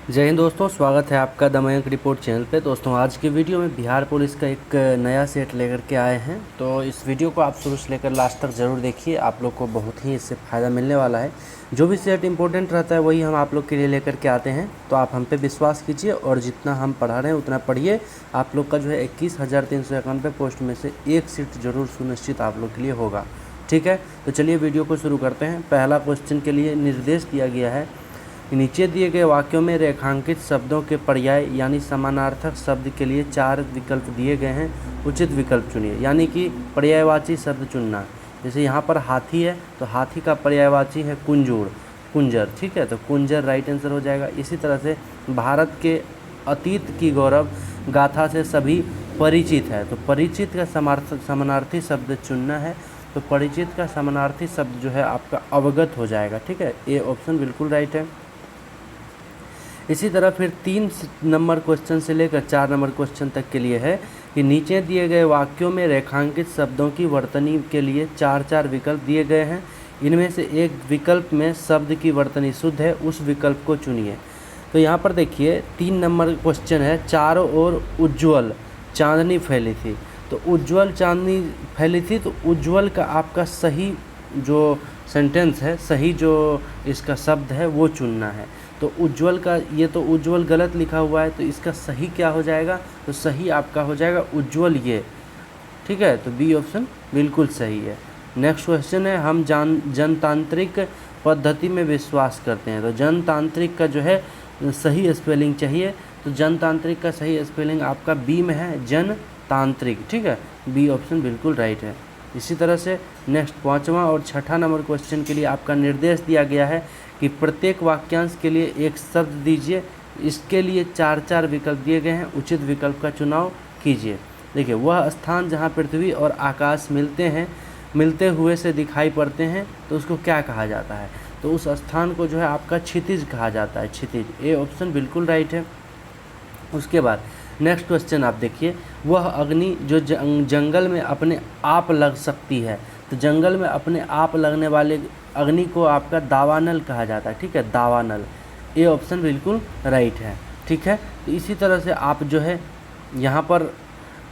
जय हिंद दोस्तों, स्वागत है आपका द मयंक रिपोर्ट चैनल पे। दोस्तों आज की वीडियो में बिहार पुलिस का एक नया सेट लेकर के आए हैं, तो इस वीडियो को आप शुरू से लेकर लास्ट तक ज़रूर देखिए। आप लोग को बहुत ही इससे फ़ायदा मिलने वाला है। जो भी सेट इंपॉर्टेंट रहता है वही हम आप लोग के लिए लेकर के आते हैं, तो आप हम पे विश्वास कीजिए और जितना हम पढ़ा रहे हैं उतना पढ़िए। आप लोग का जो है 21,391 पोस्ट में से एक सीट ज़रूर सुनिश्चित आप लोग के लिए होगा। ठीक है, तो चलिए वीडियो को शुरू करते हैं। पहला क्वेश्चन के लिए निर्देश दिया गया है, नीचे दिए गए वाक्यों में रेखांकित शब्दों के पर्याय यानी समानार्थक शब्द के लिए 4 विकल्प दिए गए हैं, उचित विकल्प चुनिए। यानी कि पर्यायवाची शब्द चुनना। जैसे यहाँ पर हाथी है तो हाथी का पर्यायवाची है कुंजर। ठीक है, तो कुंजर राइट आंसर हो जाएगा। इसी तरह से भारत के अतीत की गौरव गाथा से सभी परिचित है, तो परिचित का समानार्थी शब्द चुनना है। तो परिचित का समानार्थी शब्द जो है आपका अवगत हो जाएगा। ठीक है, ए ऑप्शन बिल्कुल राइट है। इसी तरह फिर 3 नंबर क्वेश्चन से लेकर 4 नंबर क्वेश्चन तक के लिए है कि नीचे दिए गए वाक्यों में रेखांकित शब्दों की वर्तनी के लिए 4 विकल्प दिए गए हैं। इनमें से एक विकल्प में शब्द की वर्तनी शुद्ध है, उस विकल्प को चुनिए। तो यहाँ पर देखिए 3 नंबर क्वेश्चन है, चारों ओर उज्ज्वल चांदनी फैली थी। तो उज्ज्वल चांदनी फैली थी, तो उज्ज्वल का आपका सही जो सेंटेंस है, सही जो इसका शब्द है वो चुनना है। तो उज्ज्वल का, ये तो उज्ज्वल गलत लिखा हुआ है, तो इसका सही क्या हो जाएगा? तो सही आपका हो जाएगा उज्ज्वल ये। ठीक है, तो बी ऑप्शन बिल्कुल सही है। नेक्स्ट क्वेश्चन है, हम जनतांत्रिक पद्धति में विश्वास करते हैं। तो जनतांत्रिक का जो है सही स्पेलिंग चाहिए, तो जनतांत्रिक का सही स्पेलिंग आपका बी में है, जनतांत्रिक। ठीक है, बी ऑप्शन बिल्कुल राइट है। इसी तरह से नेक्स्ट 5वां और 6ठा नंबर क्वेश्चन के लिए आपका निर्देश दिया गया है कि प्रत्येक वाक्यांश के लिए एक शब्द दीजिए। इसके लिए 4 विकल्प दिए गए हैं, उचित विकल्प का चुनाव कीजिए। देखिए, वह स्थान जहाँ पृथ्वी और आकाश मिलते हुए से दिखाई पड़ते हैं तो उसको क्या कहा जाता है? तो उस स्थान को जो है आपका क्षितिज कहा जाता है, क्षितिज। ए ऑप्शन बिल्कुल राइट है। उसके बाद नेक्स्ट क्वेश्चन आप देखिए, वह अग्नि जो जंगल में अपने आप लग सकती है। तो जंगल में अपने आप लगने वाले अग्नि को आपका दावानल कहा जाता है। ठीक है, दावानल। ए ऑप्शन बिल्कुल राइट है। ठीक है, तो इसी तरह से आप जो है यहाँ पर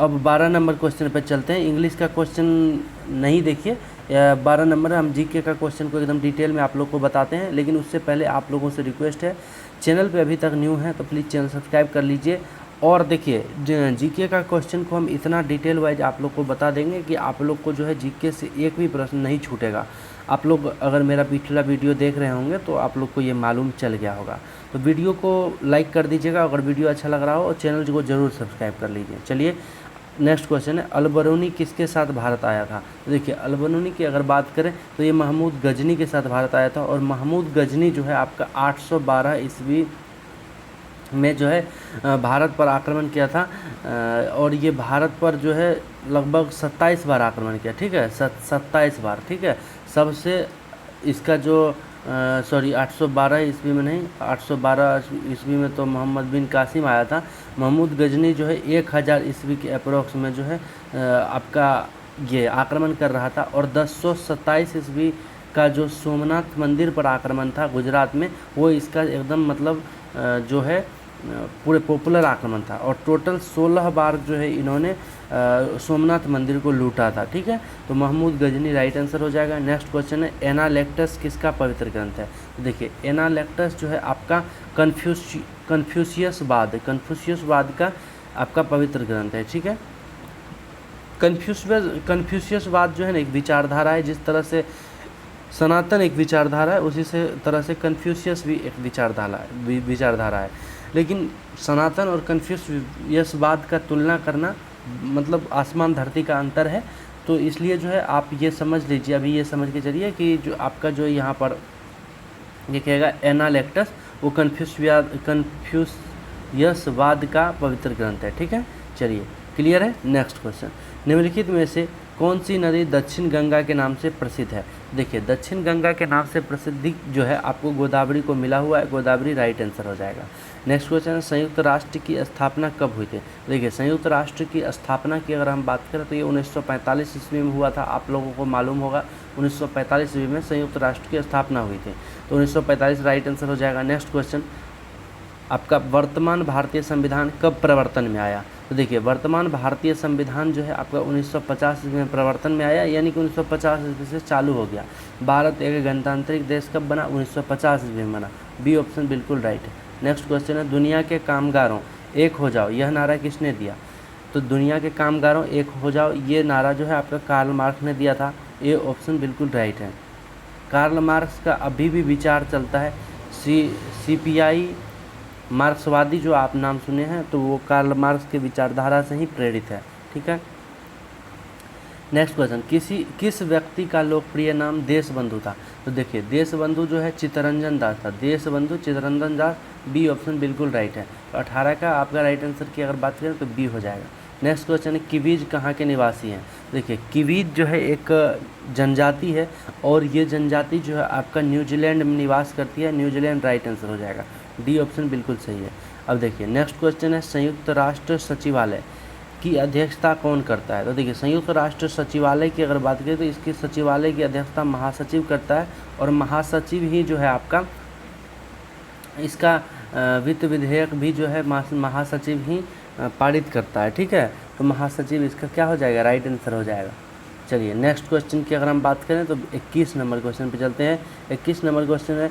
अब 12 नंबर क्वेश्चन पर चलते हैं। इंग्लिश का क्वेश्चन नहीं देखिए, 12 नंबर हम जीके का क्वेश्चन को एकदम डिटेल में आप लोग को बताते हैं। लेकिन उससे पहले आप लोगों से रिक्वेस्ट है, चैनल पे अभी तक न्यू है तो प्लीज़ चैनल सब्सक्राइब कर लीजिए। और देखिए, जीके का क्वेश्चन को हम इतना डिटेल वाइज आप लोग को बता देंगे कि आप लोग को जो है जीके से एक भी प्रश्न नहीं छूटेगा। आप लोग अगर मेरा पिछला वीडियो देख रहे होंगे तो आप लोग को ये मालूम चल गया होगा। तो वीडियो को लाइक कर दीजिएगा अगर वीडियो अच्छा लग रहा हो, और चैनल को ज़रूर सब्सक्राइब कर लीजिए। चलिए नेक्स्ट क्वेश्चन है, अलबरूनी किसके साथ भारत आया था? तो देखिए, अलबरूनी की अगर बात करें तो ये महमूद गजनी के साथ भारत आया था। और महमूद गजनी जो है आपका 812 ईस्वी में जो है भारत पर आक्रमण किया था। और ये भारत पर जो है लगभग 27 बार आक्रमण किया। ठीक है, 27 बार। ठीक है, सबसे इसका जो 812 ईस्वी में नहीं, 812 ईस्वी में तो मोहम्मद बिन कासिम आया था। महमूद गजनी जो है 1000 ईस्वी के अप्रोक्स में जो है आपका ये आक्रमण कर रहा था। और 1027 ईस्वी का जो सोमनाथ मंदिर पर आक्रमण था गुजरात में, वो इसका एकदम मतलब जो है पूरे पॉपुलर आक्रमण था। और टोटल 16 बार जो है इन्होंने सोमनाथ मंदिर को लूटा था। ठीक है, तो महमूद गजनी राइट आंसर हो जाएगा। नेक्स्ट क्वेश्चन है, एनालेक्टस किसका पवित्र ग्रंथ है? तो देखिए, एनालेक्टस जो है आपका कन्फ्यूशियसवाद का आपका पवित्र ग्रंथ है। ठीक है, कन्फ्यूशियसवाद जो है ना एक विचारधारा है। जिस तरह से सनातन एक विचारधारा है, उसी से तरह से कन्फ्यूशियस भी एक विचारधारा है। लेकिन सनातन और कन्फ्यूशियसवाद का तुलना करना मतलब आसमान धरती का अंतर है। तो इसलिए जो है आप ये समझ लीजिए, अभी ये समझ के चलिए कि जो आपका जो यहाँ पर ये कहेगा एनालेक्टस, वो कन्फ्यूशियसवाद का पवित्र ग्रंथ है। ठीक है, चलिए क्लियर है। नेक्स्ट क्वेश्चन, निम्नलिखित में से कौन सी नदी दक्षिण गंगा के नाम से प्रसिद्ध है? देखिए, दक्षिण गंगा के नाम से प्रसिद्धि जो है आपको गोदावरी को मिला हुआ है। गोदावरी राइट आंसर हो जाएगा। नेक्स्ट क्वेश्चन है, संयुक्त राष्ट्र की स्थापना कब हुई थी? देखिए, संयुक्त राष्ट्र की स्थापना की अगर हम बात करें तो ये 1945 ईस्वी में हुआ था। आप लोगों को मालूम होगा 1945 ईस्वी में संयुक्त राष्ट्र की स्थापना हुई थी। तो 1945 राइट आंसर हो जाएगा। नेक्स्ट क्वेश्चन, आपका वर्तमान भारतीय संविधान कब प्रवर्तन में आया? तो देखिए वर्तमान भारतीय संविधान जो है आपका 1950 ईस्वी में प्रवर्तन में आया, यानी कि 1950 ईस्वी से चालू हो गया। भारत एक गणतांत्रिक देश कब बना? 1950 ईस्वी में बना। बी ऑप्शन बिल्कुल राइट है। नेक्स्ट क्वेश्चन है, दुनिया के कामगारों एक हो जाओ, यह नारा किसने दिया? तो दुनिया के कामगारों एक हो जाओ, ये नारा जो है आपका कार्ल मार्क्स ने दिया था। ए ऑप्शन बिल्कुल राइट है। कार्ल मार्क्स का अभी भी विचार चलता है। CPI मार्क्सवादी जो आप नाम सुने हैं, तो वो कार्ल मार्क्स के विचारधारा से ही प्रेरित है। ठीक है। नेक्स्ट क्वेश्चन, किस व्यक्ति का लोकप्रिय नाम देशबंधु था? तो देखिए देशबंधु जो है चित्तरंजन दास था। देशबंधु चित्तरंजन दास, बी ऑप्शन बिल्कुल राइट है। तो 18 का आपका राइट आंसर की अगर बात करें तो बी हो जाएगा। नेक्स्ट क्वेश्चन है, किवीज कहाँ के निवासी हैं? देखिए किवीज जो है एक जनजाति है, और ये जनजाति जो है आपका न्यूजीलैंड में निवास करती है। न्यूजीलैंड राइट आंसर हो जाएगा। डी ऑप्शन बिल्कुल सही है। अब देखिए नेक्स्ट क्वेश्चन है, संयुक्त राष्ट्र सचिवालय की अध्यक्षता कौन करता है? तो देखिए संयुक्त राष्ट्र सचिवालय की अगर बात करें तो इसकी सचिवालय की अध्यक्षता महासचिव करता है, और महासचिव ही जो है आपका इसका वित्त विधेयक भी जो है महासचिव ही पारित करता है। ठीक है, तो महासचिव इसका क्या हो जाएगा? राइट आंसर हो जाएगा। चलिए नेक्स्ट क्वेश्चन की अगर हम बात करें तो 21 नंबर क्वेश्चन पे चलते हैं। 21 नंबर क्वेश्चन है,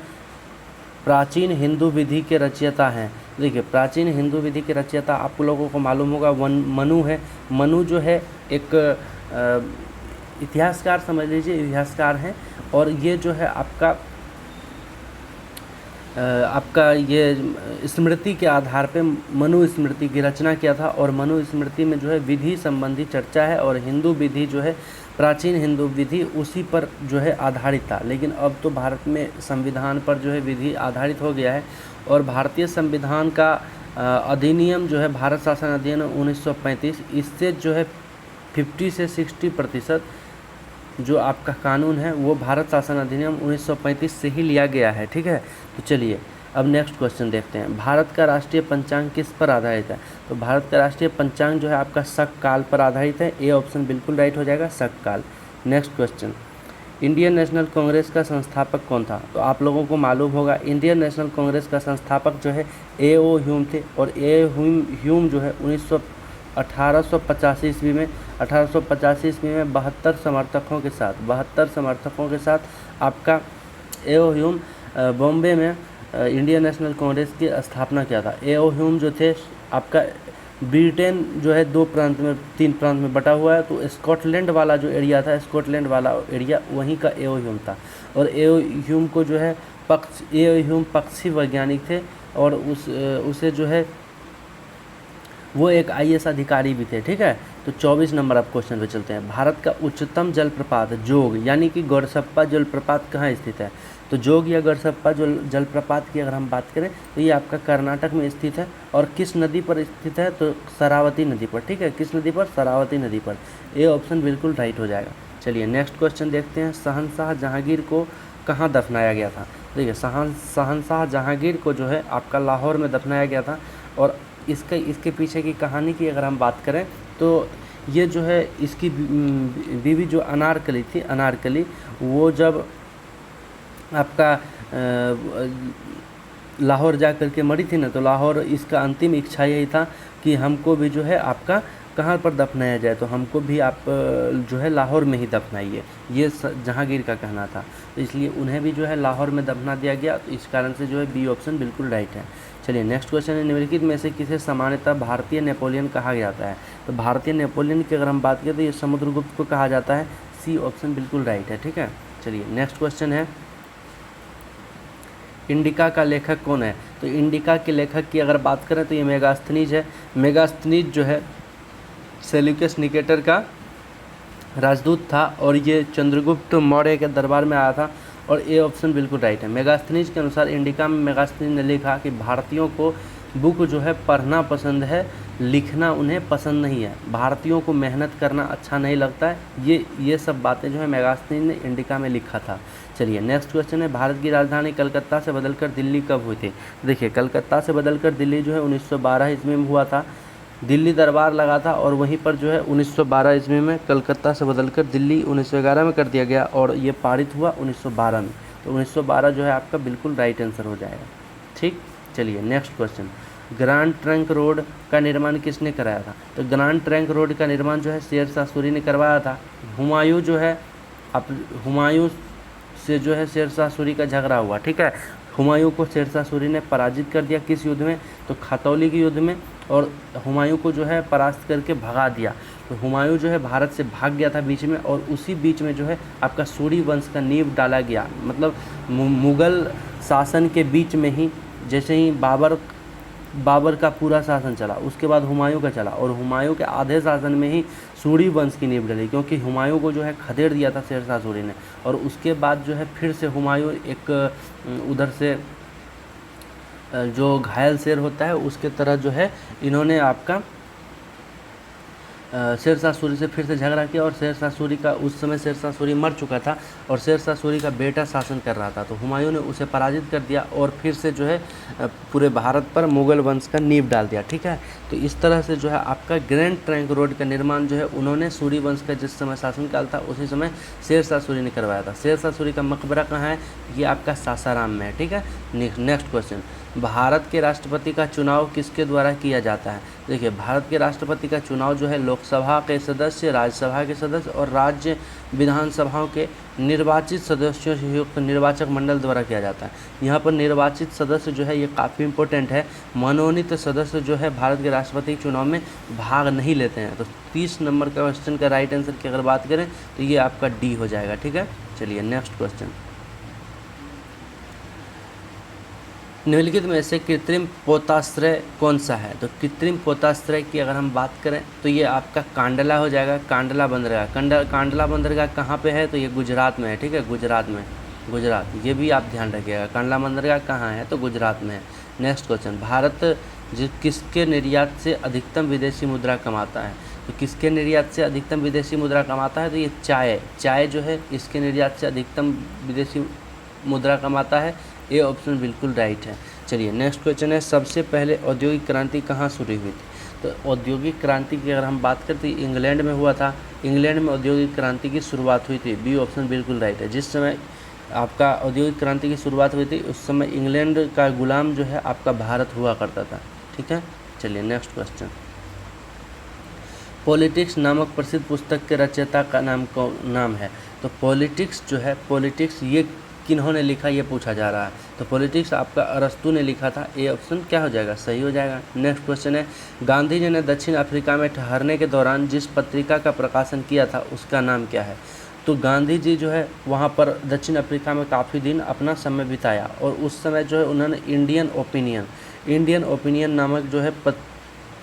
प्राचीन हिंदू विधि के रचयिता हैं। देखिए प्राचीन हिंदू विधि के रचयिता आप लोगों को मालूम होगा मनु है। मनु जो है एक इतिहासकार समझ लीजिए, इतिहासकार हैं, और ये जो है आपका ये स्मृति के आधार पे मनु स्मृति की रचना किया था, और मनु स्मृति में जो है विधि संबंधी चर्चा है, और हिंदू विधि जो है प्राचीन हिंदू विधि उसी पर जो है आधारित था। लेकिन अब तो भारत में संविधान पर जो है विधि आधारित हो गया है, और भारतीय संविधान का अधिनियम जो है भारत शासन अधिनियम 1935, इससे जो है 50 से 60% जो आपका कानून है वो भारत शासन अधिनियम 1935 से ही लिया गया है। ठीक है, तो चलिए अब नेक्स्ट क्वेश्चन देखते हैं, भारत का राष्ट्रीय पंचांग किस पर आधारित है? तो भारत का राष्ट्रीय पंचांग जो है आपका शक काल पर आधारित है। ए ऑप्शन बिल्कुल राइट हो जाएगा, शक काल। Next question, Indian national Congress का संस्थापक कौन था? तो आप लोगों को मालूम होगा इंडियन नेशनल कांग्रेस का संस्थापक जो है A.O. ह्यूम थे, और ह्यूम जो है 1885 ईस्वी में 72 समर्थकों के साथ आपका A.O. ह्यूम बॉम्बे में इंडियन नेशनल कांग्रेस की स्थापना किया था। A.O. ह्यूम जो थे आपका ब्रिटेन जो है 3 प्रांत में बटा हुआ है, तो स्कॉटलैंड वाला जो एरिया था, स्कॉटलैंड वाला एरिया वहीं का A.O. ह्यूम था। और A.O. ह्यूम को जो है A.O. ह्यूम पक्षी वैज्ञानिक थे, और उसे जो है वो एक IAS अधिकारी भी थे। ठीक है, तो 24 नंबर आप क्वेश्चन पे चलते हैं, भारत का उच्चतम जलप्रपात जोग यानी कि गौरसप्पा जलप्रपात कहाँ स्थित है? तो जोग या गौरसप्पा जलप्रपात की अगर हम बात करें तो ये आपका कर्नाटक में स्थित है, और किस नदी पर स्थित है? तो शरावती नदी पर। ठीक है, किस नदी पर? शरावती नदी पर। ए ऑप्शन बिल्कुल राइट हो जाएगा। चलिए नेक्स्ट क्वेश्चन देखते हैं, शहंशाह जहांगीर को कहाँ दफनाया गया था? देखिए शहंशाह जहांगीर को जो है आपका लाहौर में दफनाया गया था, और इसके पीछे की कहानी की अगर हम बात करें तो ये जो है इसकी बीवी जो अनारकली थी, अनारकली, वो जब आपका लाहौर जा कर के मरी थी ना, तो लाहौर इसका अंतिम इच्छा यही था कि हमको भी जो है आपका कहाँ पर दफनाया जाए, तो हमको भी आप जो है लाहौर में ही दफनाइए, ये जहांगीर का कहना था। तो इसलिए उन्हें भी जो है लाहौर में दफना दिया गया, तो इस कारण से जो है बी ऑप्शन बिल्कुल राइट है। चलिए नेक्स्ट क्वेश्चन है, निम्नलिखित में से किसे सामान्यतः भारतीय नेपोलियन कहा जाता है? तो भारतीय नेपोलियन की अगर हम बात करें तो ये समुद्रगुप्त को कहा जाता है। सी ऑप्शन बिल्कुल राइट है। ठीक है, चलिए नेक्स्ट क्वेश्चन है, इंडिका का लेखक कौन है? तो इंडिका के लेखक की अगर बात करें तो ये मेगास्थनीज है। मेगास्थनीज जो है सेल्यूकस निकेटर का राजदूत था, और ये चंद्रगुप्त मौर्य के दरबार में आया था, और ए ऑप्शन बिल्कुल राइट है। मेगास्थनीज के अनुसार इंडिका में मेगास्थनीज ने लिखा कि भारतीयों को बुक जो है पढ़ना पसंद है, लिखना उन्हें पसंद नहीं है, भारतीयों को मेहनत करना अच्छा नहीं लगता है। ये सब बातें जो है मेगास्थनीज ने इंडिका में लिखा था। चलिए नेक्स्ट क्वेश्चन है, भारत की राजधानी कलकत्ता से बदलकर दिल्ली कब हुई थी? देखिए कलकत्ता से बदलकर दिल्ली जो है 1912 ईस्वी में हुआ था। दिल्ली दरबार लगा था, और वहीं पर जो है 1912 ईस्वी में कलकत्ता से बदलकर दिल्ली 1911 में कर दिया गया, और ये पारित हुआ 1912 में। तो 1912 जो है आपका बिल्कुल राइट आंसर हो जाएगा। ठीक, चलिए next question, grand trunk road का निर्माण किसने कराया था? तो ग्रांड ट्रंक रोड का निर्माण जो है शेरशाह सूरी ने करवाया था। हुमायूं जो है हुमायूं से जो है शेरशाह सूरी का झगड़ा हुआ, ठीक है। हुमायूं को शेरशाह सूरी ने पराजित कर दिया किस युद्ध में? तो खतौली के युद्ध में, और हुमायूं को जो है परास्त करके भगा दिया। तो हुमायूं जो है भारत से भाग गया था बीच में, और उसी बीच में जो है आपका सूरी वंश का नींव डाला गया। मतलब मुग़ल शासन के बीच में ही, जैसे ही बाबर का पूरा शासन चला, उसके बाद हुमायूं का चला, और हुमायूं के आधे शासन में ही सूरी वंश की नींव डली, क्योंकि हुमायूं को जो है खदेड़ दिया था शेरशाह सूरी ने। और उसके बाद जो है फिर से हुमायूं एक उधर से जो घायल शेर होता है उसके तरह जो है इन्होंने आपका शेरशाह सूरी से फिर से झगड़ा किया। और शेरशाह सूरी का उस समय शेरशाह सूरी मर चुका था और शेरशाह सूरी का बेटा शासन कर रहा था। तो हुमायूं ने उसे पराजित कर दिया और फिर से जो है पूरे भारत पर मुग़ल वंश का नींव डाल दिया, ठीक है। तो इस तरह से जो है आपका ग्रैंड ट्रंक रोड का निर्माण जो है उन्होंने सूरी वंश का जिस समय शासनकाल था उसी समय शेरशाह सूरी ने करवाया था। शेरशाह सूरी का मकबरा कहाँ है? ये आपका सासाराम में है, ठीक है। नेक्स्ट क्वेश्चन, भारत के राष्ट्रपति का चुनाव किसके द्वारा किया जाता है? देखिए, भारत के राष्ट्रपति का चुनाव जो है लोकसभा के सदस्य, राज्यसभा के सदस्य और राज्य विधानसभाओं के निर्वाचित सदस्यों से युक्त निर्वाचक मंडल द्वारा किया जाता है। यहाँ पर निर्वाचित सदस्य जो है ये काफ़ी इंपॉर्टेंट है। मनोनीत सदस्य जो है भारत के राष्ट्रपति चुनाव में भाग नहीं लेते हैं। तो 30 नंबर का क्वेश्चन का राइट आंसर की अगर बात करें तो ये आपका डी हो जाएगा, ठीक है। चलिए नेक्स्ट क्वेश्चन, निम्नलिखित में से कृत्रिम पोताश्रय कौन सा है? तो कृत्रिम पोताश्रय की अगर हम बात करें तो ये आपका कांडला हो जाएगा, कांडला बंदरगाह। कांडला बंदरगाह कहाँ पे है? तो ये गुजरात में है, ठीक है, गुजरात में, गुजरात, ये भी आप ध्यान रखिएगा। कांडला बंदरगाह कहाँ है? तो गुजरात में है। नेक्स्ट क्वेश्चन, भारत किसके निर्यात से अधिकतम विदेशी मुद्रा कमाता है? तो किसके निर्यात से अधिकतम विदेशी मुद्रा कमाता है? तो ये चाय जो है इसके निर्यात से अधिकतम विदेशी मुद्रा कमाता है। ये ऑप्शन बिल्कुल राइट है। चलिए नेक्स्ट क्वेश्चन है, सबसे पहले औद्योगिक क्रांति कहाँ शुरू हुई थी? तो औद्योगिक क्रांति की अगर हम बात करते हैं इंग्लैंड में हुआ था। इंग्लैंड में औद्योगिक क्रांति की शुरुआत हुई थी। बी ऑप्शन बिल्कुल राइट है। जिस समय आपका औद्योगिक क्रांति की शुरुआत हुई थी उस समय इंग्लैंड का गुलाम जो है आपका भारत हुआ करता था, ठीक है। चलिए नेक्स्ट क्वेश्चन, पॉलिटिक्स नामक प्रसिद्ध पुस्तक के रचयिता का नाम है? तो पॉलिटिक्स जो है, पॉलिटिक्स ये किन्होंने लिखा ये पूछा जा रहा है। तो पॉलिटिक्स आपका अरस्तू ने लिखा था। ए ऑप्शन क्या हो जाएगा? सही हो जाएगा। नेक्स्ट क्वेश्चन है, गांधी जी ने दक्षिण अफ्रीका में ठहरने के दौरान जिस पत्रिका का प्रकाशन किया था उसका नाम क्या है? तो गांधी जी जो है वहाँ पर दक्षिण अफ्रीका में काफ़ी दिन अपना समय बिताया और उस समय जो है उन्होंने इंडियन ओपिनियन नामक जो है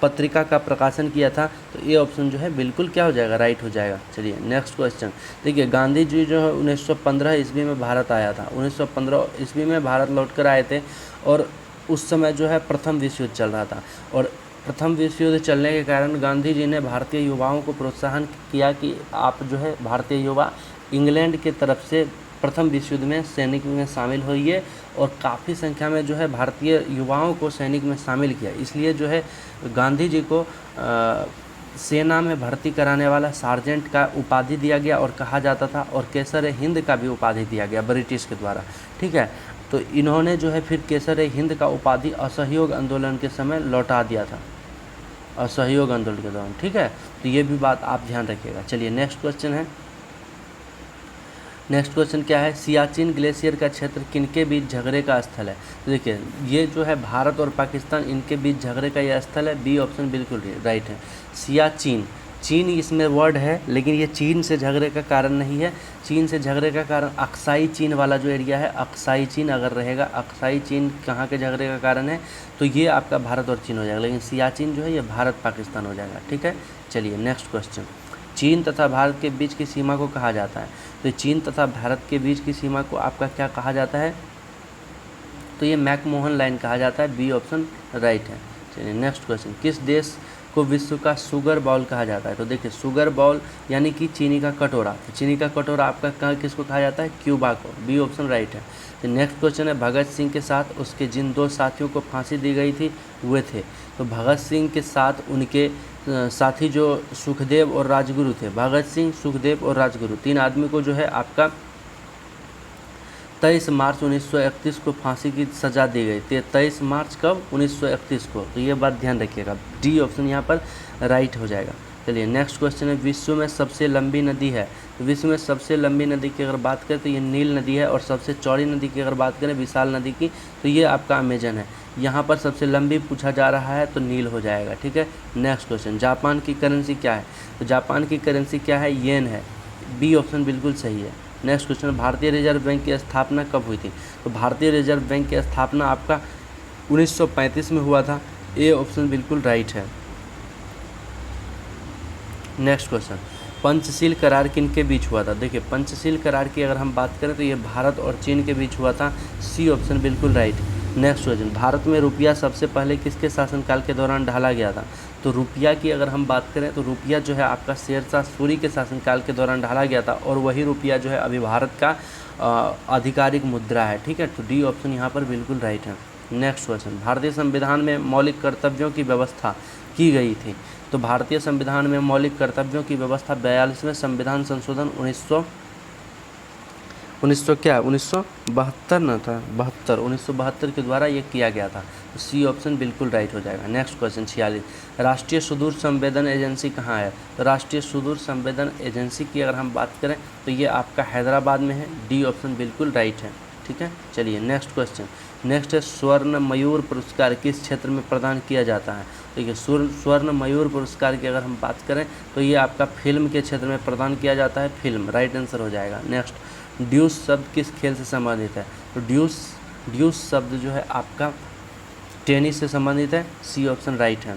पत्रिका का प्रकाशन किया था। तो ये ऑप्शन जो है बिल्कुल क्या हो जाएगा? राइट हो जाएगा। चलिए नेक्स्ट क्वेश्चन, देखिए गांधी जी जो है 1915 ईस्वी में भारत आया था। 1915 ईस्वी में भारत लौटकर आए थे और उस समय जो है प्रथम विश्व युद्ध चल रहा था। और प्रथम विश्व युद्ध चलने के कारण गांधी जी ने भारतीय युवाओं को प्रोत्साहन किया कि आप जो है भारतीय युवा इंग्लैंड की तरफ से प्रथम विश्व युद्ध में सैनिक में शामिल होइए, और काफ़ी संख्या में जो है भारतीय युवाओं को सैनिक में शामिल किया। इसलिए जो है गांधी जी को सेना में भर्ती कराने वाला सार्जेंट का उपाधि दिया गया और कहा जाता था, और केसर हिंद का भी उपाधि दिया गया ब्रिटिश के द्वारा, ठीक है। तो इन्होंने जो है फिर केसर हिंद का उपाधि असहयोग आंदोलन के समय लौटा दिया था, असहयोग आंदोलन के दौरान, ठीक है। तो ये भी बात आप ध्यान रखिएगा। चलिए नेक्स्ट क्वेश्चन है, नेक्स्ट क्वेश्चन क्या है, सियाचिन ग्लेशियर का क्षेत्र किनके बीच झगड़े का स्थल है? तो देखिए ये जो है भारत और पाकिस्तान इनके बीच झगड़े का यह स्थल है। बी ऑप्शन बिल्कुल राइट है। सियाचिन, चीन इसमें वर्ड है लेकिन ये चीन से झगड़े का कारण नहीं है। चीन से झगड़े का कारण अक्साई चीन वाला जो एरिया है, अक्साई चीन अगर रहेगा, अक्साई चीन कहाँ के झगड़े का कारण है? तो ये आपका भारत और चीन हो जाएगा, लेकिन सियाचिन जो है ये भारत पाकिस्तान हो जाएगा, ठीक है। चलिए नेक्स्ट क्वेश्चन, चीन तथा भारत के बीच की सीमा को कहा जाता है? तो चीन तथा भारत के बीच की सीमा को आपका क्या कहा जाता है? तो ये मैकमोहन लाइन कहा जाता है। बी ऑप्शन राइट है। चलिए नेक्स्ट क्वेश्चन, किस देश को विश्व का शुगर बाउल कहा जाता है? तो देखिए शुगर बाउल यानी कि चीनी का कटोरा। तो चीनी का कटोरा आपका किसको कहा जाता है? क्यूबा को। बी ऑप्शन राइट है। तो नेक्स्ट क्वेश्चन है, भगत सिंह के साथ उसके जिन 2 साथियों को फांसी दी गई थी वे थे? तो भगत सिंह के साथ उनके साथी जो सुखदेव और राजगुरु थे, भगत सिंह, सुखदेव और राजगुरु, 3 आदमी को जो है आपका 23 मार्च 1931 को फांसी की सज़ा दी गई। 23 मार्च कब? 1931 को। तो ये बात ध्यान रखिएगा, डी ऑप्शन यहाँ पर राइट हो जाएगा। चलिए नेक्स्ट क्वेश्चन है, विश्व में सबसे लंबी नदी है। तो विश्व में सबसे लंबी नदी की अगर बात करें तो ये नील नदी है, और सबसे चौड़ी नदी की अगर बात करें विशाल नदी की तो ये आपका अमेजन है। यहाँ पर सबसे लंबी पूछा जा रहा है तो नील हो जाएगा, ठीक है। नेक्स्ट क्वेश्चन, जापान की करेंसी क्या है? तो जापान की करेंसी क्या है? येन है। बी ऑप्शन बिल्कुल सही है। नेक्स्ट क्वेश्चन, भारतीय रिजर्व बैंक की स्थापना कब हुई थी? तो भारतीय रिजर्व बैंक की स्थापना आपका 1935 में हुआ था। ए ऑप्शन बिल्कुल राइट है। नेक्स्ट क्वेश्चन, पंचशील करार किन के बीच हुआ था? देखिए पंचशील करार की अगर हम बात करें तो ये भारत और चीन के बीच हुआ था। सी ऑप्शन बिल्कुल राइट। नेक्स्ट क्वेश्चन, भारत में रुपया सबसे पहले किसके शासनकाल के दौरान ढाला गया था? तो रुपया की अगर हम बात करें तो रुपया जो है आपका शेरशाह सूरी के शासनकाल के दौरान ढाला गया था, और वही रुपया जो है अभी भारत का आधिकारिक मुद्रा है, ठीक है। तो डी ऑप्शन यहाँ पर बिल्कुल राइट है। नेक्स्ट क्वेश्चन, भारतीय संविधान में मौलिक कर्तव्यों की व्यवस्था की गई थी। तो भारतीय संविधान में मौलिक कर्तव्यों की व्यवस्था 42वें संविधान संशोधन 1972 न था, 1972 के द्वारा ये किया गया था। तो सी ऑप्शन बिल्कुल राइट हो जाएगा। नेक्स्ट क्वेश्चन 46, राष्ट्रीय सुदूर संवेदन एजेंसी कहाँ है? तो राष्ट्रीय सुदूर संवेदन एजेंसी की अगर हम बात करें तो ये आपका हैदराबाद में है। डी ऑप्शन बिल्कुल राइट है, ठीक है। चलिए नेक्स्ट क्वेश्चन, नेक्स्ट है स्वर्ण मयूर पुरस्कार किस क्षेत्र में प्रदान किया जाता है? देखिए स्वर्ण मयूर पुरस्कार की अगर हम बात करें तो ये आपका फिल्म के क्षेत्र में प्रदान किया जाता है, फिल्म, राइट आंसर हो जाएगा। नेक्स्ट, ड्यूस शब्द किस खेल से संबंधित है? तो ड्यूस शब्द जो है आपका टेनिस से संबंधित है। सी ऑप्शन राइट है।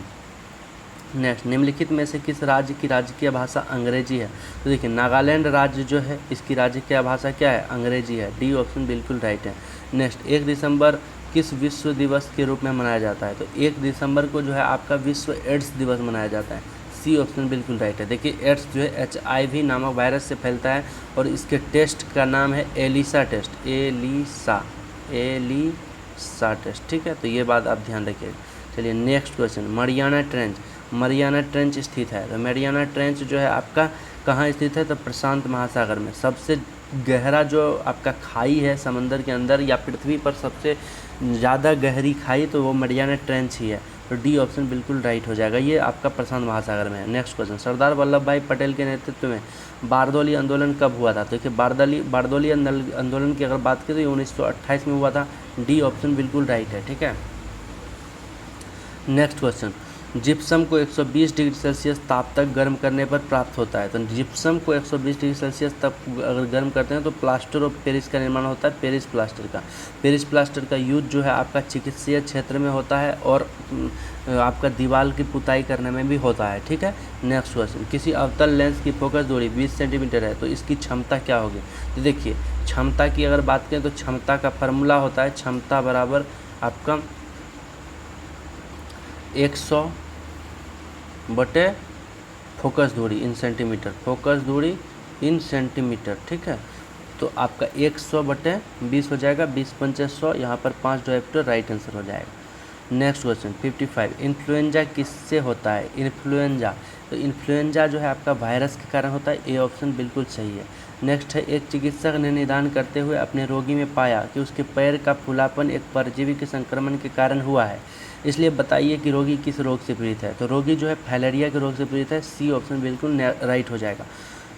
नेक्स्ट, निम्नलिखित में से किस राज्य की राजकीय भाषा अंग्रेजी है? तो देखिए नागालैंड राज्य जो है इसकी राजकीय भाषा क्या है? अंग्रेजी है। डी ऑप्शन बिल्कुल राइट है। नेक्स्ट, 1 दिसंबर किस विश्व दिवस के रूप में मनाया जाता है? तो 1 दिसंबर को जो है आपका विश्व एड्स दिवस मनाया जाता है। सी ऑप्शन बिल्कुल राइट है। देखिए एड्स जो है HIV नामक वायरस से फैलता है, और इसके टेस्ट का नाम है एलिसा टेस्ट, एलिसा टेस्ट, ठीक है। तो ये बात आप ध्यान रखिए। चलिए नेक्स्ट क्वेश्चन, मरियाना ट्रेंच स्थित है। तो मरियाना ट्रेंच जो है आपका कहाँ स्थित है? तो प्रशांत महासागर में। सबसे गहरा जो आपका खाई है समंदर के अंदर या पृथ्वी पर सबसे ज़्यादा गहरी खाई तो वो मरियाना ट्रेंच ही है। तो डी ऑप्शन बिल्कुल राइट हो जाएगा, ये आपका प्रशांत महासागर में है। नेक्स्ट क्वेश्चन, सरदार वल्लभ भाई पटेल के नेतृत्व में बारदोली आंदोलन कब हुआ था? तो देखिए बारदोली आंदोलन की अगर बात करें तो ये 1928 में हुआ था। डी ऑप्शन बिल्कुल राइट है, ठीक है। नेक्स्ट क्वेश्चन, जिप्सम को 120 डिग्री सेल्सियस ताप तक गर्म करने पर प्राप्त होता है। तो जिप्सम को 120 डिग्री सेल्सियस तक अगर गर्म करते हैं तो प्लास्टर ऑफ पेरिस का निर्माण होता है, पेरिस प्लास्टर का यूज जो है आपका चिकित्सीय क्षेत्र में होता है, और आपका दीवार की पुताई करने में भी होता है, ठीक है। नेक्स्ट क्वेश्चन, किसी अवतल लेंस की फोकस दूरी 20 सेंटीमीटर है तो इसकी क्षमता क्या होगी? तो देखिए क्षमता की अगर बात करें तो क्षमता का फार्मूला होता है क्षमता बराबर आपका 100 बटे फोकस दूरी इन सेंटीमीटर, ठीक है। तो आपका 100 बटे 20 हो जाएगा, 20 पंचे 100, यहाँ पर 5 डायप्टर, राइट आंसर हो जाएगा। नेक्स्ट क्वेश्चन 55, इन्फ्लुएंजा किससे होता है? इन्फ्लुएंजा, तो इन्फ्लुएंजा जो है आपका वायरस के कारण होता है। ए ऑप्शन बिल्कुल सही है। नेक्स्ट है, एक चिकित्सक ने निदान करते हुए अपने रोगी में पाया कि उसके पैर का फूलापन एक परजीवी के संक्रमण के कारण हुआ है, इसलिए बताइए कि रोगी किस रोग से पीड़ित है? तो रोगी जो है फाइलेरिया के रोग से पीड़ित है। सी ऑप्शन बिल्कुल राइट हो जाएगा।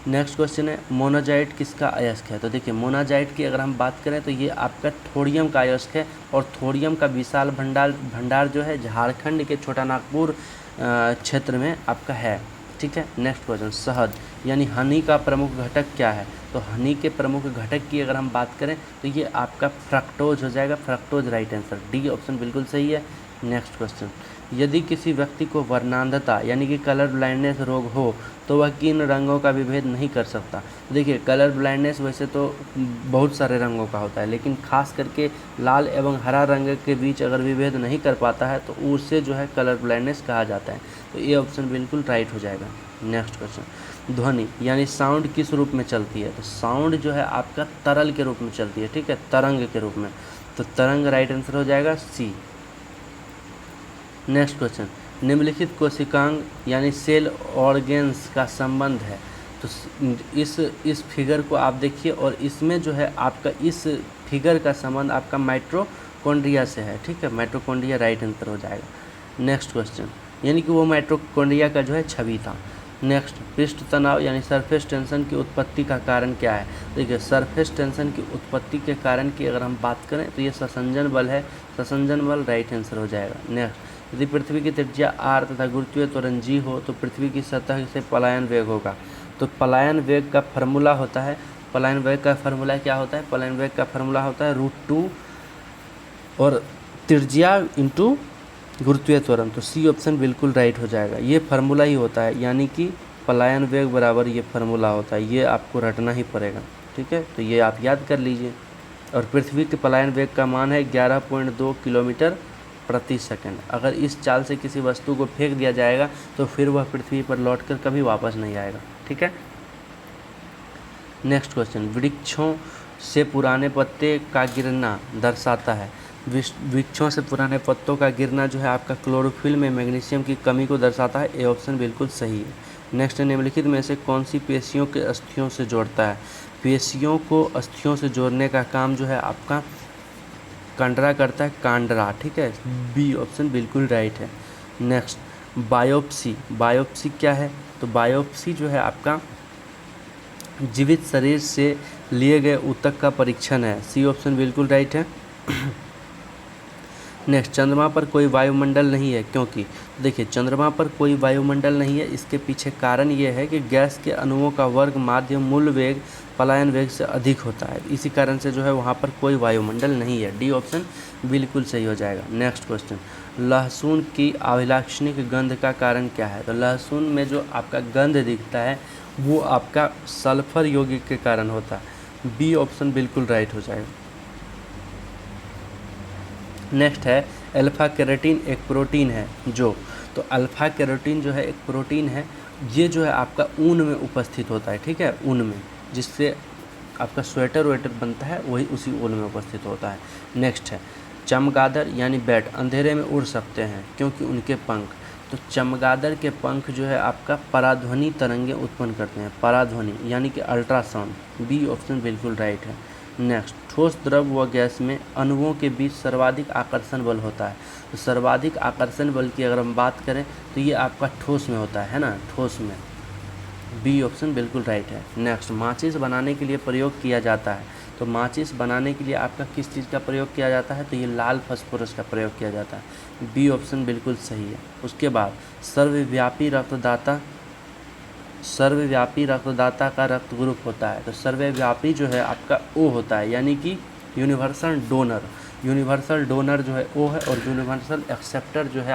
नेक्स्ट क्वेश्चन है, मोनाजाइट किसका अयस्क है? तो देखिए मोनाजाइट की अगर हम बात करें तो ये आपका थोरियम का अयस्क है, और थोरियम का विशाल भंडार जो है झारखंड के छोटा नागपुर क्षेत्र में आपका है, ठीक है। नेक्स्ट क्वेश्चन, शहद यानी हनी का प्रमुख घटक क्या है? तो हनी के प्रमुख घटक की अगर हम बात करें तो ये आपका फ्रक्टोज हो जाएगा, fructose right answer. D option बिल्कुल सही है। नेक्स्ट क्वेश्चन, यदि किसी व्यक्ति को वर्णांधता यानी कि कलर ब्लाइंडनेस रोग हो तो वह किन रंगों का विभेद नहीं कर सकता? तो देखिए कलर ब्लाइंडनेस वैसे तो बहुत सारे रंगों का होता है, लेकिन खास करके लाल एवं हरा रंग के बीच अगर विभेद नहीं कर पाता है तो उसे जो है कलर ब्लाइंडनेस कहा जाता है। तो ये ऑप्शन बिल्कुल राइट हो जाएगा। नेक्स्ट क्वेश्चन, ध्वनि यानी साउंड किस रूप में चलती है? तो साउंड जो है आपका तरल के रूप में चलती है, ठीक है, तरंग के रूप में। तो तरंग राइट आंसर हो जाएगा, सी। नेक्स्ट क्वेश्चन, निम्नलिखित कोशिकांग यानी सेल ऑर्गेन्स का संबंध है? तो इस फिगर को आप देखिए और इसमें जो है आपका इस फिगर का संबंध आपका माइटोकॉन्ड्रिया से है, ठीक है, माइटोकॉन्ड्रिया राइट आंसर हो जाएगा। नेक्स्ट क्वेश्चन, यानी कि वो माइटोकॉन्ड्रिया का जो है छवि था। नेक्स्ट, पृष्ठ तनाव यानी सरफेस टेंशन की उत्पत्ति का कारण क्या है? देखिए, सरफेस टेंशन की उत्पत्ति के कारण की अगर हम बात करें तो ये संसंजन बल है, संसंजन बल राइट आंसर हो जाएगा। नेक्स्ट, यदि पृथ्वी की त्रिज्या r तथा गुरुत्वीय त्वरण g हो तो पृथ्वी की सतह से पलायन वेग होगा। तो पलायन वेग का फार्मूला होता है, पलायन वेग का फार्मूला क्या होता है? पलायन वेग का फार्मूला होता है √2 और त्रिज्या इंटू गुरुत्वीय त्वरण। तो सी ऑप्शन बिल्कुल राइट हो जाएगा। ये फार्मूला ही होता है, यानी कि पलायन वेग बराबर ये फार्मूला होता है, ये आपको रटना ही पड़ेगा, ठीक है। तो ये आप याद कर लीजिए। और पृथ्वी के पलायन वेग का मान है 11.2 किलोमीटर प्रति सेकंड। अगर इस चाल से किसी वस्तु को फेंक दिया जाएगा तो फिर वह पृथ्वी पर लौटकर कभी वापस नहीं आएगा, ठीक है। नेक्स्ट क्वेश्चन, वृक्षों से पुराने पत्ते का गिरना दर्शाता है। वृक्षों से पुराने पत्तों का गिरना जो है आपका क्लोरोफिल में मैग्नीशियम की कमी को दर्शाता है। ये ऑप्शन बिल्कुल सही है। नेक्स्ट, निम्नलिखित में से कौन सी पेशियों के अस्थियों से जोड़ता है? पेशियों को अस्थियों से जोड़ने का काम जो है आपका कंडरा करता है, कांडरा, ठीक है। बी ऑप्शन बिल्कुल राइट है। नेक्स्ट, बायोप्सी, बायोप्सी क्या है? तो बायोप्सी जो है आपका जीवित शरीर से लिए गए ऊतक का परीक्षण है। सी ऑप्शन बिल्कुल राइट है। नेक्स्ट, चंद्रमा पर कोई वायुमंडल नहीं है क्योंकि? देखिए, चंद्रमा पर कोई वायुमंडल नहीं है, इसके पीछे कारण ये है कि गैस के अणुओं का वर्ग माध्य मूल वेग पलायन वेग से अधिक होता है, इसी कारण से जो है वहाँ पर कोई वायुमंडल नहीं है। डी ऑप्शन बिल्कुल सही हो जाएगा। नेक्स्ट क्वेश्चन, लहसुन की अभिलाक्षणिक गंध का कारण क्या है? तो लहसुन में जो आपका गंध दिखता है वो आपका सल्फर यौगिक के कारण होता है। बी ऑप्शन बिल्कुल राइट हो जाएगा। नेक्स्ट है, अल्फा केराटिन एक प्रोटीन है जो, तो अल्फा केराटिन जो है एक प्रोटीन है, ये जो है आपका ऊन में उपस्थित होता है, ठीक है, ऊन में, जिससे आपका स्वेटर वेटर बनता है वही उसी ऊन में उपस्थित होता है। नेक्स्ट है, चमगादड़ यानी बैट अंधेरे में उड़ सकते हैं क्योंकि उनके पंख, तो चमगादड़ के पंख जो है आपका पराध्वनि तरंगें उत्पन्न करते हैं, पराध्वनि यानी कि अल्ट्रासाउंड। बी ऑप्शन बिल्कुल राइट है। नेक्स्ट, ठोस द्रव व गैस में अणुओं के बीच सर्वाधिक आकर्षण बल होता है। तो सर्वाधिक आकर्षण बल की अगर हम बात करें तो ये आपका ठोस में होता है ना, ठोस में। बी ऑप्शन बिल्कुल राइट है। नेक्स्ट, माचिस बनाने के लिए प्रयोग किया जाता है, तो माचिस बनाने के लिए आपका किस चीज़ का प्रयोग किया जाता है? तो ये लाल फास्फोरस का प्रयोग किया जाता है। बी ऑप्शन बिल्कुल सही है। उसके बाद, सर्वव्यापी रक्तदाता, सर्वव्यापी रक्तदाता का रक्त ग्रुप होता है, तो सर्वव्यापी जो है आपका ओ होता है, यानी कि यूनिवर्सल डोनर, यूनिवर्सल डोनर जो है ओ है और यूनिवर्सल एक्सेप्टर जो है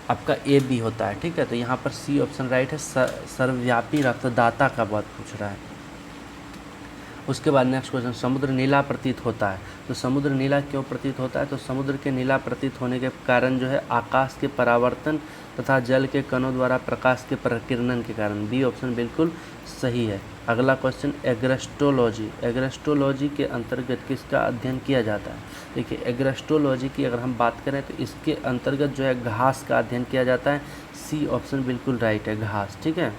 आपका ए बी होता है, ठीक है। तो यहाँ पर सी ऑप्शन राइट है, सर्वव्यापी रक्तदाता का बात पूछ रहा है। उसके बाद नेक्स्ट क्वेश्चन, समुद्र नीला प्रतीत होता है, तो समुद्र नीला क्यों प्रतीत होता है? तो समुद्र के नीला प्रतीत होने के कारण जो है आकाश के परावर्तन तथा जल के कणों द्वारा प्रकाश के प्रकीर्णन के कारण। बी ऑप्शन बिल्कुल सही है। अगला क्वेश्चन, एग्रेस्टोलॉजी, एग्रेस्टोलॉजी के अंतर्गत किसका अध्ययन किया जाता है? देखिए, एग्रेस्टोलॉजी की अगर हम बात करें तो इसके अंतर्गत जो है घास का अध्ययन किया जाता है। सी ऑप्शन बिल्कुल राइट है, घास, ठीक है।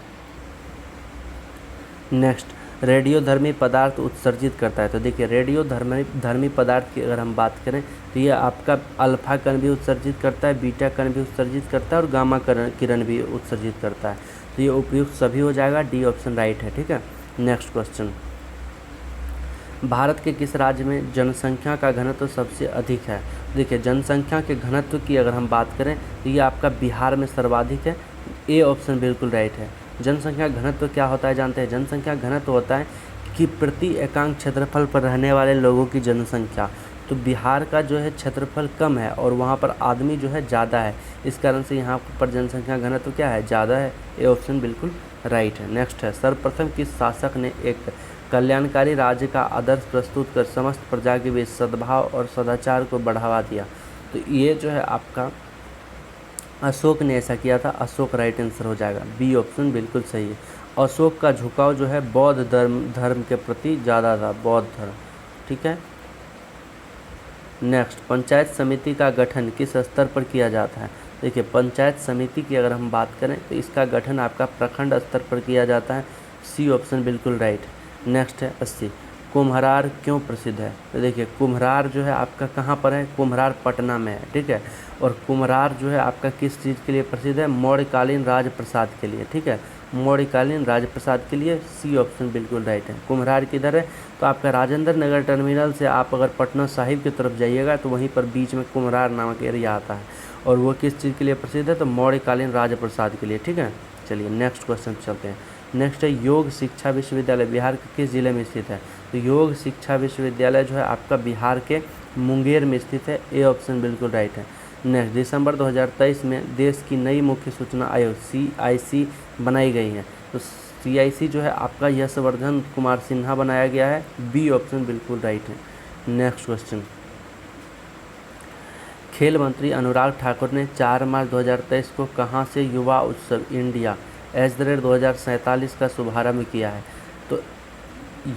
नेक्स्ट, रेडियोधर्मी पदार्थ उत्सर्जित करता है, तो देखिए रेडियोधर्मी पदार्थ की अगर हम बात करें तो ये आपका अल्फा कण भी उत्सर्जित करता है, बीटा कण भी उत्सर्जित करता है और गामा किरण भी उत्सर्जित करता है, तो ये उपयुक्त सभी हो जाएगा। डी ऑप्शन राइट है, ठीक है। नेक्स्ट क्वेश्चन, भारत के किस राज्य में जनसंख्या का घनत्व सबसे अधिक है? देखिए, जनसंख्या के घनत्व की अगर हम बात करें तो ये आपका बिहार में सर्वाधिक है। ए ऑप्शन बिल्कुल राइट है। जनसंख्या घनत्व क्या होता है जानते हैं? जनसंख्या घनत्व होता है कि प्रति एकांक क्षेत्रफल पर रहने वाले लोगों की जनसंख्या। तो बिहार का जो है क्षेत्रफल कम है और वहाँ पर आदमी जो है ज़्यादा है, इस कारण से यहाँ पर जनसंख्या घनत्व क्या है? ज़्यादा है। ए ऑप्शन बिल्कुल राइट है। नेक्स्ट है, सर्वप्रथम किस शासक ने एक कल्याणकारी राज्य का आदर्श प्रस्तुत कर समस्त प्रजा के बीच सद्भाव और सदाचार को बढ़ावा दिया? तो ये जो है आपका अशोक ने ऐसा किया था। अशोक राइट आंसर हो जाएगा। बी ऑप्शन बिल्कुल सही है। अशोक का झुकाव जो है बौद्ध धर्म के प्रति ज़्यादा था, बौद्ध धर्म, ठीक है। नेक्स्ट, पंचायत समिति का गठन किस स्तर पर किया जाता है? देखिए पंचायत समिति की अगर हम बात करें तो इसका गठन आपका प्रखंड स्तर पर किया जाता है, सी ऑप्शन बिल्कुल राइट। नेक्स्ट है 80, कुम्हरार क्यों प्रसिद्ध है? तो देखिए कुम्हरार जो है आपका कहाँ पर है, कुम्हरार पटना में है, ठीक है। और कुम्हरार जो है आपका किस चीज़ के लिए प्रसिद्ध है, मौर्यकालीन राजप्रसाद के लिए, ठीक है, मौर्यकालीन राजप्रसाद के लिए, सी ऑप्शन बिल्कुल राइट है। कुम्हरार किधर है, तो आपका राजेंद्र नगर टर्मिनल से आप अगर पटना साहिब की तरफ जाइएगा तो वहीं पर बीच में कुम्हरार नामक एरिया आता है, और वो किस चीज़ के लिए प्रसिद्ध है, तो मौर्यकालीन राजप्रसाद के लिए, ठीक है। चलिए नेक्स्ट क्वेश्चन चलते हैं। नेक्स्ट है योग शिक्षा विश्वविद्यालय बिहार के किस जिले में स्थित है? तो योग शिक्षा विश्वविद्यालय जो है आपका बिहार के मुंगेर में स्थित है, ए ऑप्शन बिल्कुल राइट है। नेक्स्ट, दिसंबर 2023 में देश की नई मुख्य सूचना आयोग CIC बनाई गई है, तो CIC जो है आपका यशवर्धन कुमार सिन्हा बनाया गया है, बी ऑप्शन बिल्कुल राइट है। नेक्स्ट क्वेश्चन, खेल मंत्री अनुराग ठाकुर ने 4 मार्च 2023 को कहां से युवा उत्सव इंडिया @2047 का शुभारंभ किया है? तो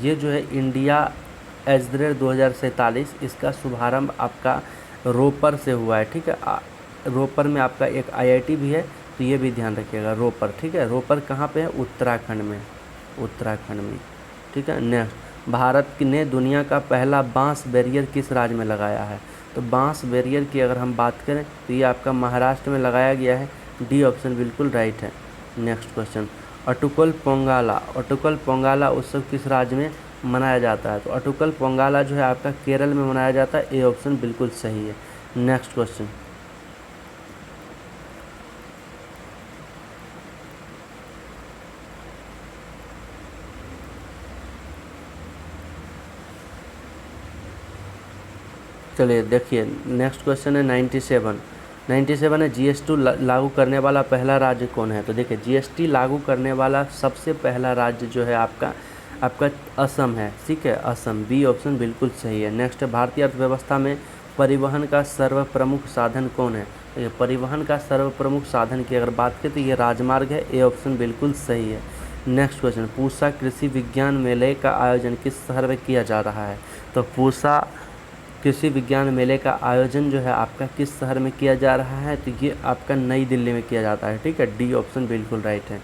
ये जो है इंडिया @2047 इसका शुभारंभ आपका रोपर से हुआ है, ठीक है। रोपर में आपका एक IIT भी है, तो ये भी ध्यान रखिएगा, रोपर, ठीक है। रोपर कहाँ पे है, उत्तराखंड में, उत्तराखंड में, ठीक है। नेक्स्ट, भारत ने दुनिया का पहला बांस बैरियर किस राज्य में लगाया है? तो बांस बैरियर की अगर हम बात करें तो ये आपका महाराष्ट्र में लगाया गया है, डी ऑप्शन बिल्कुल राइट है। नेक्स्ट क्वेश्चन, अटुकल पोंगाला उत्सव किस राज्य में मनाया जाता है? तो अटुकल पोंगाला जो है आपका केरल में मनाया जाता है, ए ऑप्शन बिल्कुल सही है। नेक्स्ट क्वेश्चन, चलिए देखिए नेक्स्ट क्वेश्चन है 97 है, GST लागू करने वाला पहला राज्य कौन है? तो देखिए GST लागू करने वाला सबसे पहला राज्य जो है आपका असम है, ठीक है, असम, बी ऑप्शन बिल्कुल सही है। नेक्स्ट है, भारतीय अर्थव्यवस्था में परिवहन का सर्वप्रमुख साधन कौन है? तो ये परिवहन का सर्वप्रमुख साधन की अगर बात करें तो ये राजमार्ग है, ए ऑप्शन बिल्कुल सही है। नेक्स्ट क्वेश्चन, पूसा कृषि विज्ञान मेले का आयोजन किस शहर में किया जा रहा है? तो पूसा कृषि विज्ञान मेले का आयोजन जो है आपका किस शहर में किया जा रहा है? तो ये आपका नई दिल्ली में किया जाता है, ठीक है, डी ऑप्शन बिल्कुल राइट है।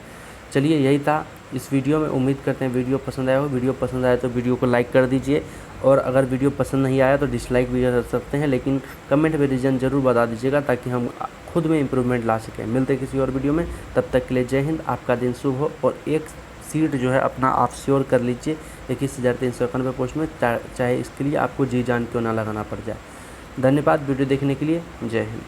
चलिए यही था इस वीडियो में, उम्मीद करते हैं वीडियो पसंद आया हो। वीडियो पसंद आया तो वीडियो को लाइक कर दीजिए, और अगर वीडियो पसंद नहीं आया तो डिसलाइक भी कर सकते हैं, लेकिन कमेंट में रीज़न ज़रूर बता दीजिएगा ताकि हम खुद में इम्प्रूवमेंट ला सकें। मिलते हैं किसी और वीडियो में, तब तक के लिए जय हिंद, आपका दिन शुभ हो। और एक सीट जो है अपना आप श्योर कर लीजिए 21,391 पोस्ट में, चाहे इसके लिए आपको जी जान क्यों ना लगाना पड़ जाए। धन्यवाद वीडियो देखने के लिए, जय हिंद।